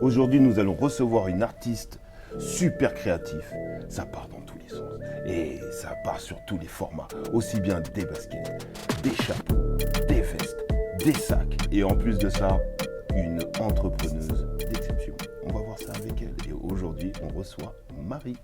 Aujourd'hui, nous allons recevoir une artiste super créative. Ça part dans tous les sens. Et ça part sur tous les formats. Aussi bien des baskets, des chapeaux, des vestes, des sacs. Et en plus de ça, une entrepreneuse d'exception. On va voir ça avec elle. Et aujourd'hui, on reçoit Marie.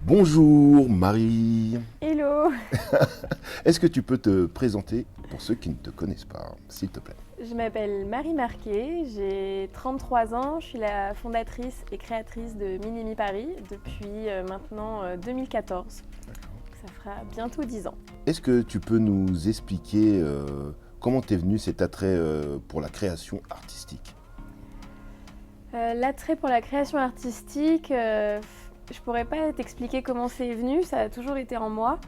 Bonjour Marie. Hello, Est-ce que tu peux te présenter pour ceux qui ne te connaissent pas, s'il te plaît? je m'appelle Marie Marquet, j'ai 33 ans, je suis la fondatrice et créatrice de Minimi Paris depuis maintenant 2014. Ça fera bientôt 10 ans. Est-ce que tu peux nous expliquer comment t'es venu cet attrait pour la création artistique? L'attrait pour la création artistique, je pourrais pas t'expliquer comment c'est venu, ça a toujours été en moi.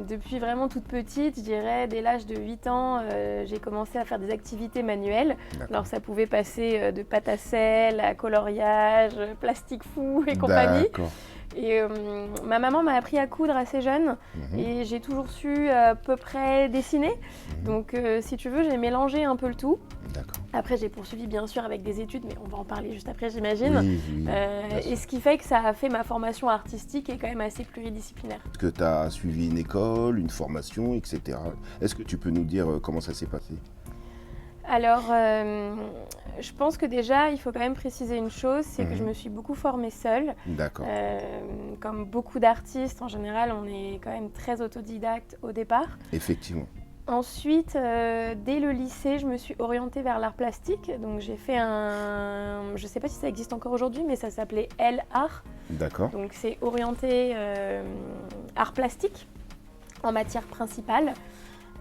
Depuis vraiment toute petite, je dirais dès l'âge de 8 ans, j'ai commencé à faire des activités manuelles. Alors ça pouvait passer de pâte à sel à coloriage, plastique fou et compagnie. D'accord. Et ma maman m'a appris à coudre assez jeune et j'ai toujours su à peu près dessiner. Donc si tu veux, j'ai mélangé un peu le tout. D'accord. Après, j'ai poursuivi bien sûr avec des études, mais on va en parler juste après, j'imagine. Oui, bien Et sûr. ce qui fait que ça a fait ma formation artistique est quand même assez pluridisciplaire. Est-ce que tu as suivi une école, une formation, etc. Est-ce que tu peux nous dire comment ça s'est passé? Alors, je pense que déjà, il faut quand même préciser une chose, c'est que je me suis beaucoup formée seule. D'accord. Comme beaucoup d'artistes, en général, on est quand même très autodidacte au départ. Effectivement. Ensuite, dès le lycée, je me suis orientée vers l'art plastique. Donc j'ai fait je ne sais pas si ça existe encore aujourd'hui, mais ça s'appelait L-Art. D'accord. Donc c'est orienté art plastique en matière principale.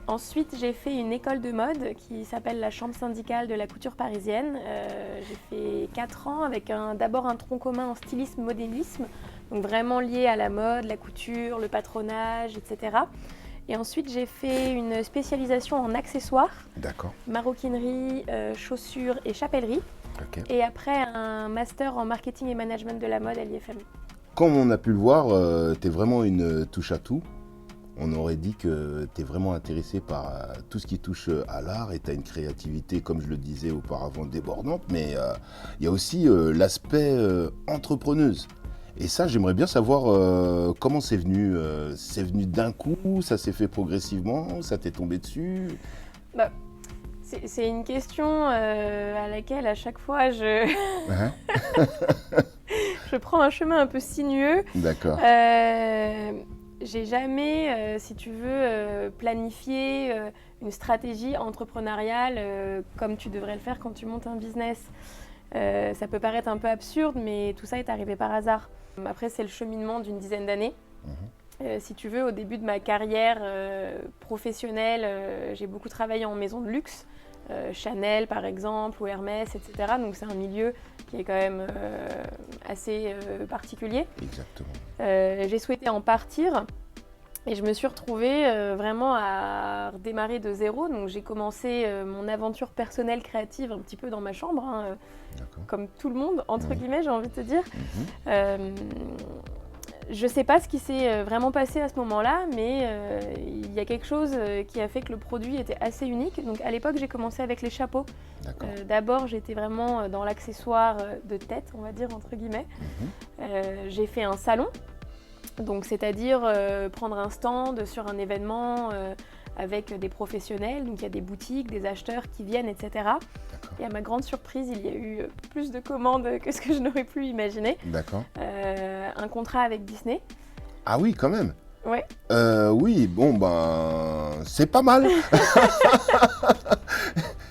Ensuite, j'ai fait une école de mode qui s'appelle la Chambre syndicale de la couture parisienne. J'ai fait 4 ans avec d'abord un tronc commun en stylisme-modélisme, donc vraiment lié à la mode, la couture, le patronage, etc. Et ensuite, j'ai fait une spécialisation en accessoires, D'accord. maroquinerie, chaussures et chapellerie. Ok. Et après, un master en marketing et management de la mode à l'IFM. Comme on a pu le voir, tu es vraiment une touche à tout. On aurait dit que tu es vraiment intéressé par tout ce qui touche à l'art et tu as une créativité, comme je le disais auparavant, débordante, mais il y a aussi l'aspect entrepreneuse. Et ça, j'aimerais bien savoir comment c'est venu. C'est venu d'un coup, ça s'est fait progressivement, ça t'est tombé dessus? Bah, c'est une question à laquelle à chaque fois Hein? je prends un chemin un peu sinueux. D'accord. J'ai jamais, si tu veux, planifié une stratégie entrepreneuriale comme tu devrais le faire quand tu montes un business. Ça peut paraître un peu absurde, mais tout ça est arrivé par hasard. Après, c'est le cheminement d'une dizaine d'années. Si tu veux, au début de ma carrière professionnelle, j'ai beaucoup travaillé en maison de luxe. Chanel par exemple, ou Hermès, etc. Donc c'est un milieu qui est quand même assez particulier. Exactement. J'ai souhaité en partir et je me suis retrouvée vraiment à redémarrer de zéro. Donc j'ai commencé mon aventure personnelle créative un petit peu dans ma chambre, hein, D'accord. comme tout le monde, entre guillemets, j'ai envie de te dire. Je ne sais pas ce qui s'est vraiment passé à ce moment-là, mais il y a quelque chose qui a fait que le produit était assez unique. Donc à l'époque, j'ai commencé avec les chapeaux. D'accord. D'abord, j'étais vraiment dans l'accessoire de tête, on va dire, entre guillemets. J'ai fait un salon, donc c'est-à-dire prendre un stand sur un événement avec des professionnels. Donc il y a des boutiques, des acheteurs qui viennent, etc. D'accord. Et à ma grande surprise, il y a eu plus de commandes que ce que je n'aurais pu imaginer. D'accord. Un contrat avec Disney. Ah oui, quand même. Ouais. Oui, bon, ben, c'est pas mal.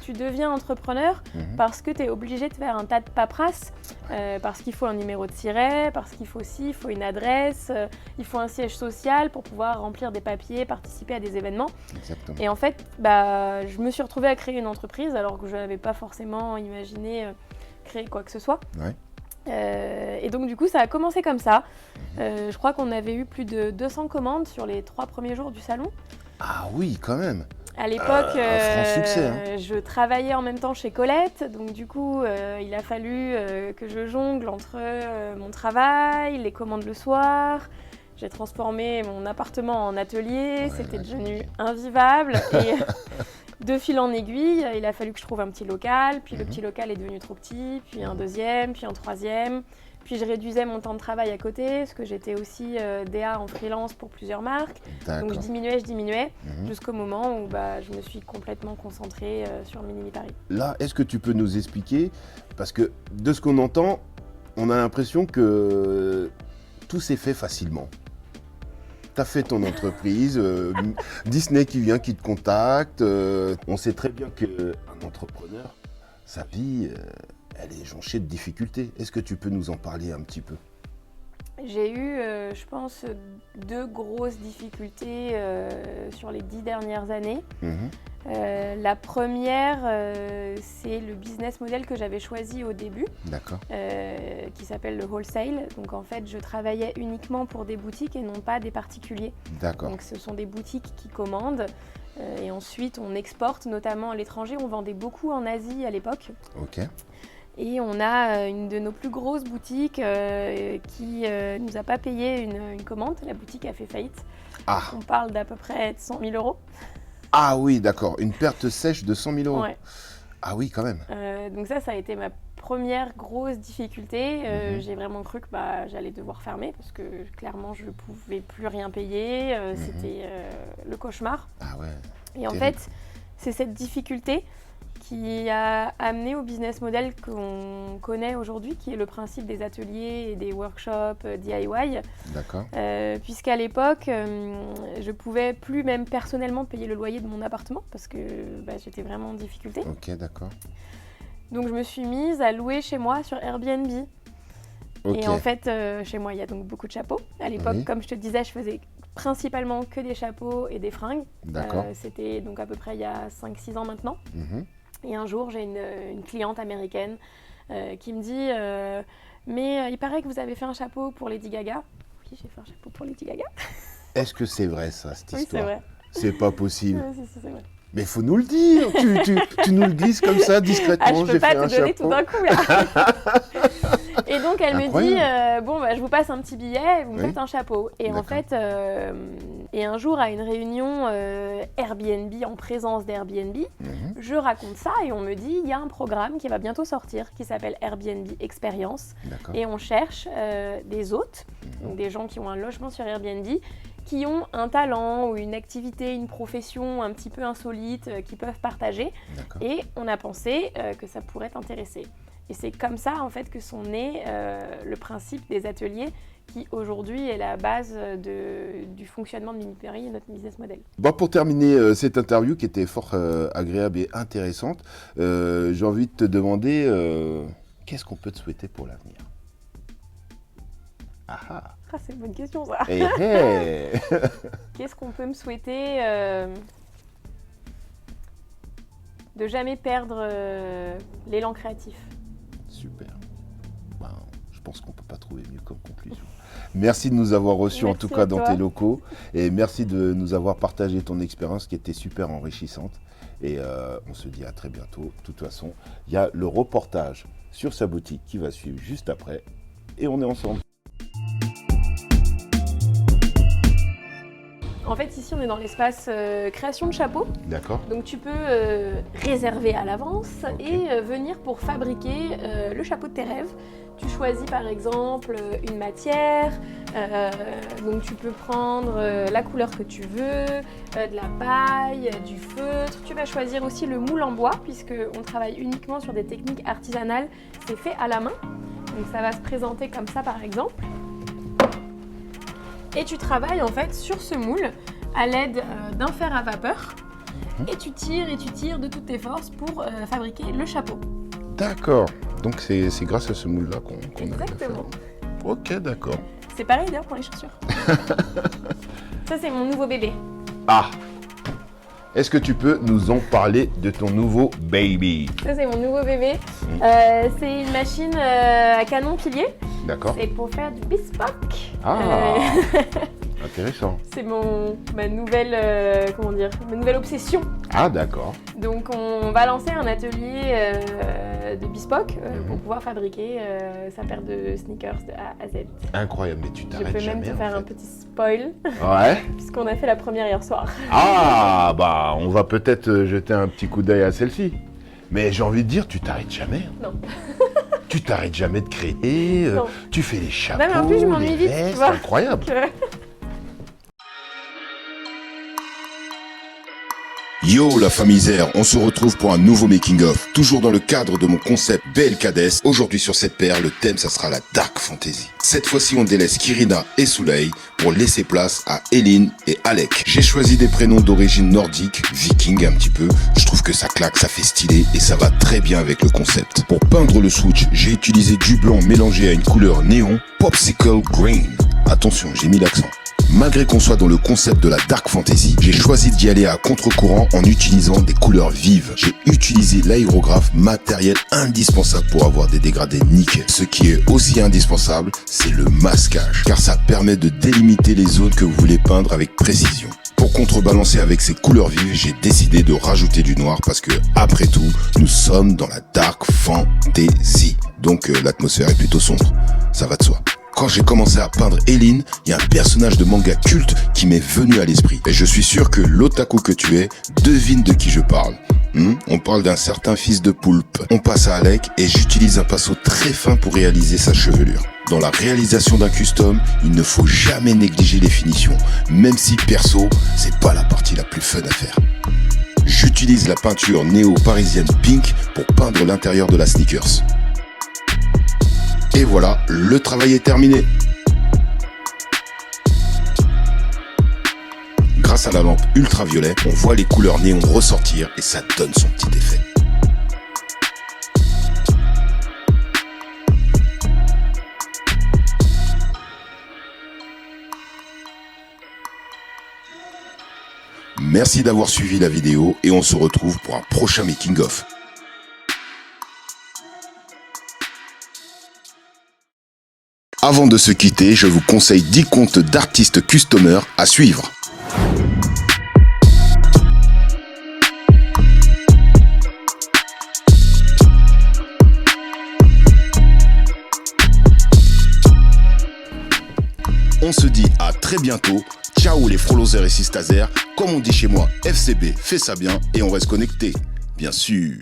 Tu deviens entrepreneur parce que tu es obligé de faire un tas de paperasse, parce qu'il faut un numéro de siret, parce qu'il faut il faut une adresse, il faut un siège social pour pouvoir remplir des papiers, participer à des événements. Exactement. Et en fait, je me suis retrouvée à créer une entreprise alors que je n'avais pas forcément imaginé créer quoi que ce soit. Ouais. Et donc du coup, ça a commencé comme ça. Je crois qu'on avait eu plus de 200 commandes sur les 3 premiers jours du salon. Ah oui, quand même. À l'époque, Un franc succès, hein. je travaillais en même temps chez Colette, donc du coup, il a fallu que je jongle entre mon travail, les commandes le soir. J'ai transformé mon appartement en atelier, Ouais, c'était là, devenu invivable. Et de fil en aiguille, il a fallu que je trouve un petit local, puis le petit local est devenu trop petit, puis un deuxième, puis un troisième. Puis je réduisais mon temps de travail à côté, parce que j'étais aussi DA en freelance pour plusieurs marques. Donc je diminuais, jusqu'au moment où je me suis complètement concentrée sur Minimi Paris. Là, est-ce que tu peux nous expliquer, parce que de ce qu'on entend, on a l'impression que tout s'est fait facilement. Tu as fait ton entreprise, Disney qui vient, qui te contacte. On sait très bien qu'un entrepreneur, sa vie, elle est jonchée de difficultés. Est-ce que tu peux nous en parler un petit peu? J'ai eu, je pense, 2 grosses difficultés sur les 10 dernières années. La première, c'est le business model que j'avais choisi au début, qui s'appelle le wholesale. Donc en fait, je travaillais uniquement pour des boutiques et non pas des particuliers. Donc ce sont des boutiques qui commandent et ensuite on exporte, notamment à l'étranger. On vendait beaucoup en Asie à l'époque. Et on a une de nos plus grosses boutiques qui nous a pas payé une commande. La boutique a fait faillite. On parle d'à peu près de 100 000 euros. Ah oui, d'accord. Une perte sèche de 100 000 euros. Ouais. Ah oui, quand même. Donc ça a été ma première grosse difficulté. J'ai vraiment cru que j'allais devoir fermer parce que clairement, je ne pouvais plus rien payer. C'était le cauchemar. Ah ouais. Et en fait, c'est cette difficulté qui a amené au business model qu'on connaît aujourd'hui, qui est le principe des ateliers et des workshops DIY. Puisqu'à l'époque, je ne pouvais plus même personnellement payer le loyer de mon appartement parce que j'étais vraiment en difficulté. Donc je me suis mise à louer chez moi sur Airbnb. Et en fait, chez moi, il y a donc beaucoup de chapeaux. À l'époque, comme je te disais, je faisais principalement que des chapeaux et des fringues. C'était donc à peu près il y a 5-6 ans maintenant. Et un jour, j'ai une cliente américaine qui me dit mais il paraît que vous avez fait un chapeau pour Lady Gaga. Oui, j'ai fait un chapeau pour Lady Gaga. Est-ce que c'est vrai ça, cette histoire? Oui, c'est vrai. C'est pas possible. C'est vrai. Mais il faut nous le dire. Tu nous le glisses comme ça, discrètement. Je peux pas te donner tout d'un coup là. Et donc elle me dit je vous passe un petit billet et vous me faites un chapeau. Et en fait, et un jour à une réunion Airbnb, en présence d'Airbnb, je raconte ça et on me dit il y a un programme qui va bientôt sortir qui s'appelle Airbnb Experience. Et on cherche des hôtes, donc des gens qui ont un logement sur Airbnb, qui ont un talent ou une activité, une profession un petit peu insolite qu'ils peuvent partager. Et on a pensé que ça pourrait t'intéresser. Et c'est comme ça en fait que sont nés le principe des ateliers qui aujourd'hui est la base du fonctionnement de Minimi Paris et notre business model. Pour terminer cette interview qui était fort agréable et intéressante, j'ai envie de te demander qu'est-ce qu'on peut te souhaiter pour l'avenir? C'est une bonne question ça. Qu'est-ce qu'on peut me souhaiter? De jamais perdre l'élan créatif. Super. Je pense qu'on ne peut pas trouver mieux comme conclusion. Merci de nous avoir reçus en tout cas dans tes locaux et merci de nous avoir partagé ton expérience qui était super enrichissante. Et on se dit à très bientôt. De toute façon, il y a le reportage sur sa boutique qui va suivre juste après et on est ensemble. En fait, ici, on est dans l'espace création de chapeaux. Donc, tu peux réserver à l'avance et venir pour fabriquer le chapeau de tes rêves. Tu choisis par exemple une matière, donc tu peux prendre la couleur que tu veux, de la paille, du feutre. Tu vas choisir aussi le moule en bois puisqu'on travaille uniquement sur des techniques artisanales. C'est fait à la main, donc ça va se présenter comme ça par exemple. Et tu travailles en fait sur ce moule à l'aide d'un fer à vapeur et tu tires de toutes tes forces pour fabriquer le chapeau. D'accord, donc c'est grâce à ce moule-là qu'on a fait. Exactement. Ok, d'accord. C'est pareil d'ailleurs pour les chaussures. Ça c'est mon nouveau bébé. Est-ce que tu peux nous en parler de ton nouveau baby? Ça c'est mon nouveau bébé. C'est une machine à canon pilier. C'est pour faire du bespoke. Intéressant. C'est ma nouvelle, ma nouvelle obsession. Ah, d'accord. Donc on va lancer un atelier de bespoke pour pouvoir fabriquer sa paire de sneakers de A à Z. Incroyable, mais tu Je t'arrêtes peux jamais. même te faire un petit spoil, Ouais. puisqu'on a fait la première hier soir. Ah, bah, on va peut-être jeter un petit coup d'œil à celle-ci. Mais j'ai envie de dire, tu t'arrêtes jamais. Non. Tu t'arrêtes jamais de créer. Non. Tu fais les chapeaux, Non, mais en plus, je m'ennuie les vite, tu vestes, vois. incroyable. Yo la famille Zer, on se retrouve pour un nouveau making of, toujours dans le cadre de mon concept BLKDS. Aujourd'hui sur cette paire, le thème ça sera la Dark Fantasy. Cette fois-ci on délaisse Kirina et Soleil pour laisser place à Eline et Alec. J'ai choisi des prénoms d'origine nordique, viking un petit peu. Je trouve que ça claque, ça fait stylé et ça va très bien avec le concept. Pour peindre le switch, j'ai utilisé du blanc mélangé à une couleur néon, Popsicle Green. Attention, j'ai mis l'accent. Malgré qu'on soit dans le concept de la Dark Fantasy, j'ai choisi d'y aller à contre-courant en utilisant des couleurs vives. J'ai utilisé l'aérographe, matériel indispensable pour avoir des dégradés nickel. Ce qui est aussi indispensable, c'est le masquage, car ça permet de délimiter les zones que vous voulez peindre avec précision. Pour contrebalancer avec ces couleurs vives, j'ai décidé de rajouter du noir parce que, après tout, nous sommes dans la Dark Fantasy. Donc l'atmosphère est plutôt sombre, ça va de soi. Quand j'ai commencé à peindre Eline, il y a un personnage de manga culte qui m'est venu à l'esprit. Et je suis sûr que l'otaku que tu es devine de qui je parle. On parle d'un certain fils de poulpe. On passe à Alec et j'utilise un pinceau très fin pour réaliser sa chevelure. Dans la réalisation d'un custom, il ne faut jamais négliger les finitions, même si perso, c'est pas la partie la plus fun à faire. J'utilise la peinture néo-parisienne Pink pour peindre l'intérieur de la sneakers. Et voilà, le travail est terminé. Grâce à la lampe ultraviolet, on voit les couleurs néon ressortir et ça donne son petit effet. Merci d'avoir suivi la vidéo et on se retrouve pour un prochain making of. Avant de se quitter, je vous conseille 10 comptes d'artistes customers à suivre. On se dit à très bientôt. Ciao les frolosers et sistazers. Comme on dit chez moi, FCB, fais ça bien et on reste connecté. Bien sûr.